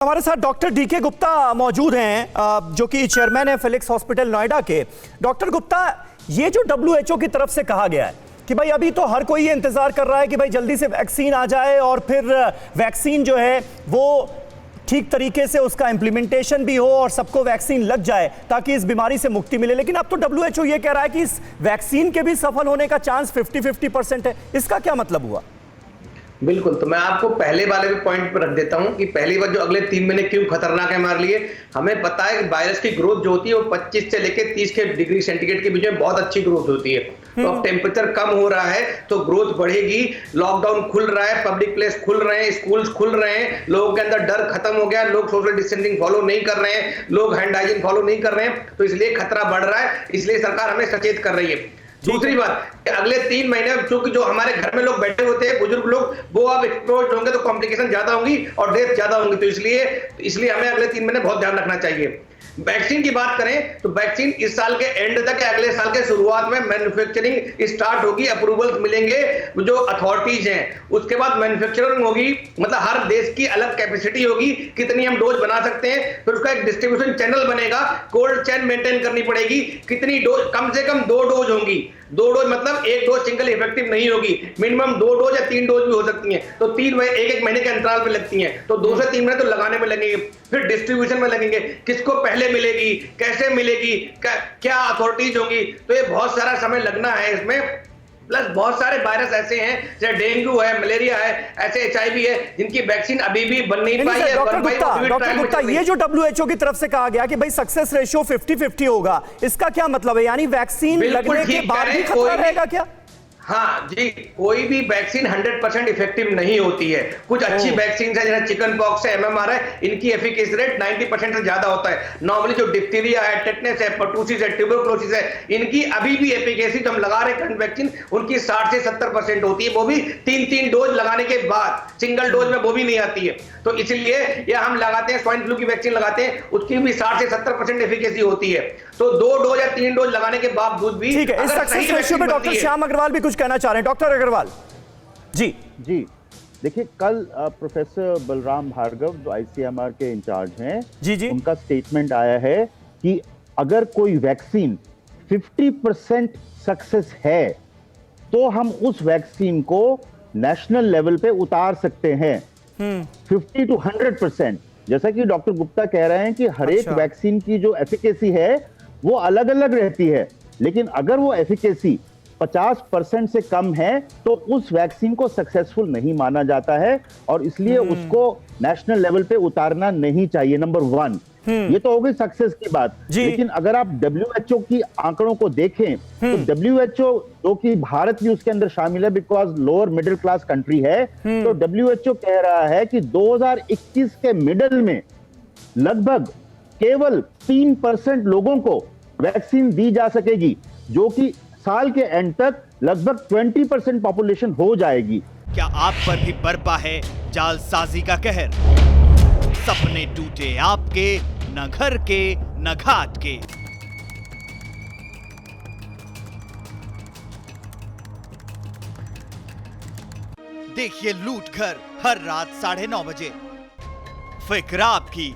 हमारे साथ doctor DK Gupta मौजूद हैं, जो कि चेयरमैन है फिलिक्स हॉस्पिटल नोएडा के। डॉक्टर गुप्ता, ये जो डब्ल्यूएचओ की तरफ से कहा गया है कि भाई अभी तो हर कोई ये इंतजार कर रहा है कि भाई जल्दी से वैक्सीन आ जाए और फिर वैक्सीन जो है वो ठीक तरीके से उसका इंप्लीमेंटेशन भी हो और सबको वैक्सीन लग जाए ताकि इस बीमारी से मुक्ति मिले। लेकिन अब तो डब्ल्यूएचओ ये कह रहा है कि इस वैक्सीन के भी सफल होने का चांस 50-50% है। इसका क्या मतलब हुआ? बिल्कुल, तो मैं आपको पहले वाले भी पॉइंट पर रख देता हूं कि पहली बार जो अगले 3 महीने क्यों खतरनाक है हमारे लिए। हमें पता है कि वायरस की ग्रोथ जो होती है वो 25 से लेकर 30 के डिग्री सेंटीग्रेड के बीच में बहुत अच्छी ग्रोथ होती है। तो अब टेम्परेचर कम हो रहा है तो ग्रोथ बढ़ेगी। लॉकडाउन खुल रहा है, पब्लिक प्लेस खुल रहे हैं, स्कूल्स खुल रहे हैं, लोगों के अंदर डर खत्म हो गया, लोग सोशल डिस्टेंसिंग फॉलो नहीं कर रहे हैं, लोग हैंड हाइजीन फॉलो नहीं कर रहे हैं, तो इसलिए खतरा बढ़ रहा है। इसलिए सरकार हमें सचेत कर रही है। दूसरी बात, अगले 3 महीने चूंकि जो हमारे घर में लोग बैठे होते हैं, बुजुर्ग लोग, वो अब एक्सपोज होंगे तो कॉम्प्लिकेशन ज्यादा होंगी और डेथ ज्यादा होंगी। तो इसलिए हमें अगले 3 महीने बहुत ध्यान रखना चाहिए। वैक्सीन की बात करें तो वैक्सीन इस साल के एंड तक या अगले साल के शुरुआत में मैन्युफैक्चरिंग स्टार्ट होगी, अप्रूवल मिलेंगे जो अथॉरिटीज हैं, उसके बाद मैन्युफैक्चरिंग होगी, मतलब हर देश की अलग कैपेसिटी होगी, कितनी हम डोज बना सकते हैं, फिर उसका एक डिस्ट्रीब्यूशन चैनल बनेगा, कोल्ड चेन मेंटेन करनी पड़ेगी, कितनी डोज, कम से कम 2 डोज होंगी। 2 डोज मतलब 1 डोज सिंगल इफेक्टिव नहीं होगी, मिनिमम 2 डोज या 3 डोज भी हो सकती हैं, तो 1-1 महीने के अंतराल पे लगती हैं, तो 2 से 3 महीने तो लगाने में लगेंगे। फिर डिस्ट्रीब्यूशन में लगेंगे, किसको पहले मिलेगी, कैसे मिलेगी, क्या अथॉरिटीज होंगी, तो ये बहुत सारा समय लगना है इसमें। प्लस बहुत सारे वायरस ऐसे हैं जैसे डेंगू है, मलेरिया है, ऐसे HIV है, जिनकी वैक्सीन अभी भी बन नहीं पाई है। डॉक्टर गुप्ता, ये जो डब्ल्यूएचओ की तरफ से कहा गया कि भाई सक्सेस रेशियो 50-50 होगा, इसका क्या मतलब है? यानी वैक्सीन लगने के बाद भी खतरा रहेगा क्या? हाँ जी, कोई भी वैक्सीन 100% इफेक्टिव नहीं होती है। कुछ अच्छी वैक्सीन है जैसे चिकन पॉक्स है, MMR है, इनकी एफिकेसी रेट 90% से ज्यादा होता है। नॉर्मली जो डिप्थीरिया है, टेटनस है, पर्टूसिस है, ट्यूबरकुलोसिस है, इनकी अभी भी एफिकेसी जो हम लगा रहे हैं वैक्सीन, उनकी 60 से 70% होती है, वो भी 3-3 डोज लगाने के बाद, सिंगल डोज में वो भी नहीं आती है। तो इसलिए ये हम लगाते हैं, स्वाइन फ्लू की वैक्सीन लगाते हैं, उसकी भी 60 से 70% एफिकेसी होती है। तो 2 डोज या 3 डोज लगाने के बावजूद भी ठीक है। इस सक्सेस रेशियो पे डॉक्टर श्याम अग्रवाल भी कुछ कहना चाह रहे हैं। डॉक्टर अग्रवाल जी। देखिए, कल प्रोफेसर बलराम भार्गव जो ICMR के इंचार्ज हैं, जी, उनका स्टेटमेंट आया है कि अगर कोई वैक्सीन 50% सक्सेस है तो हम उस वैक्सीन को नेशनल लेवल पे उतार सकते हैं 50 to 100%। जैसा कि डॉक्टर गुप्ता कह रहे हैं कि हर एक वैक्सीन की जो एफिकेसी है वो अलग अलग रहती है, लेकिन अगर वो एफिकेसी 50% से कम है तो उस वैक्सीन को सक्सेसफुल नहीं माना जाता है और इसलिए उसको नेशनल लेवल पे उतारना नहीं चाहिए। नंबर 1, ये तो हो गई सक्सेस की बात। लेकिन अगर आप WHO की आंकड़ों को देखें तो WHO, जो कि भारत भी उसके अंदर शामिल है because lower middle class country है, तो WHO कह रहा है कि 2021 के मिडल में लगभग केवल 3% लोगों को वैक्सीन दी जा सकेगी, जो कि साल के एंड तक लगभग 20% पॉपुलेशन हो जाएगी। क्या आप पर भी बरपा है जालसाजी का कहर? सपने टूटे आपके, न घर के न घाट के। देखिए लूट घर हर रात 9:30 बजे। फिक्र आपकी,